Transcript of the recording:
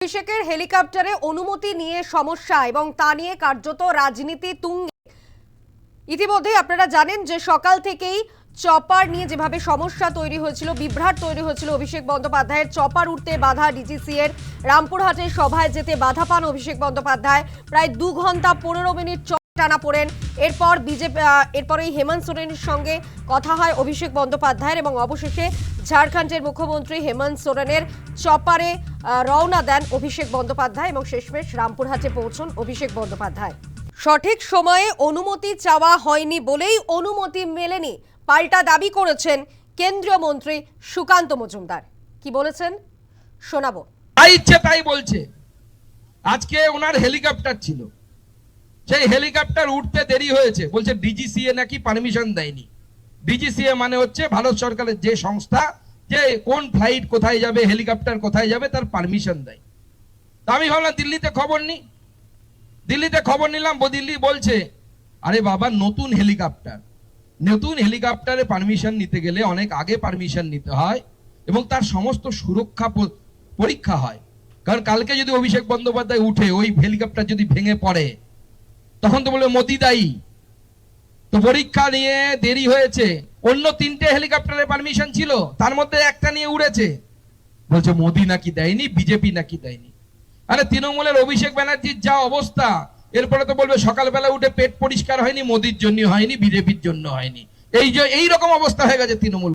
অভিষেকের হেলিকপ্টারে অনুমতি নিয়ে সমস্যা এবং তা নিয়ে কার্যত রাজনীতি তুঙ্গে। ইতিমধ্যে আপনারা জানেন যে সকাল থেকেই চপার নিয়ে যেভাবে সমস্যা তৈরি হয়েছিল, বিভ্রাট তৈরি হয়েছিল, অভিষেক বন্দ্যোপাধ্যায়ের চপার উঠতে বাধা, ডিজিসি এর রামপুরহাটের সভায় যেতে বাধা পান অভিষেক বন্দ্যোপাধ্যায়। প্রায় 2 ঘন্টা 15 মিনিট টানা পড়েন। এরপরেই হেমন্ত সোরেনের সঙ্গে কথা হয় অভিষেক বন্দ্যোপাধ্যায়ের এবং অবশেষে ঝাড়খণ্ডের মুখ্যমন্ত্রী হেমন্ত সোরেনের চপারে রওনা দেন অভিষেক বন্দ্যোপাধ্যায় এবং শেষমেশ রামপুরহাটে পৌঁছন অভিষেক বন্দ্যোপাধ্যায়। সঠিক সময়ে অনুমতি চাওয়া হয়নি বলেই অনুমতি মেলেনি, পাল্টা দাবি করেছেন কেন্দ্রীয় মন্ত্রী সুকান্ত মজুমদার। কি বলেছেন শোনাবো। তাই ইচ্ছে তাই বলছে। আজকে ওনার হেলিকপ্টার ছিল, সেই হেলিকপ্টার উঠতে দেরি হয়েছে, বলছে ডিজিসিএ নাকি পারমিশন দেয়নি। ডিজিসিএ মানে হচ্ছে ভারত সরকারের যে সংস্থা, যে কোন ফ্লাইট কোথায় যাবে, হেলিকপ্টার কোথায় যাবে তার পারমিশন দেয়। তা আমি ভাবলাম দিল্লিতে খবর নিই। দিল্লিতে খবর নিলাম, দিল্লি বলছে আরে বাবা নতুন হেলিকপ্টারে পারমিশন নিতে গেলে অনেক আগে পারমিশন নিতে হয় এবং তার সমস্ত সুরক্ষা পরীক্ষা হয়। কারণ কালকে যদি অভিষেক বন্দ্যোপাধ্যায় উঠে ওই হেলিকপ্টার যদি ভেঙে পড়ে তখন তো বলবে মোদি দায়ী। তো পরীক্ষা নিয়ে দেরি হয়েছে। অন্য 3টে হেলিকপ্টারের পারমিশন ছিল, তার মধ্যে একটা নিয়ে উড়েছে। বলছে মোদি নাকি দেয়নি, বিজেপি নাকি দেয়নি। আরে তৃণমূলের অভিষেক ব্যানার্জির যা অবস্থা, এরপরে তো বলবে সকালবেলা উঠে পেট পরিষ্কার হয়নি, মোদির জন্য হয়নি, বিজেপির জন্য হয়নি। এই রকম অবস্থা হয়ে গেছে তৃণমূল।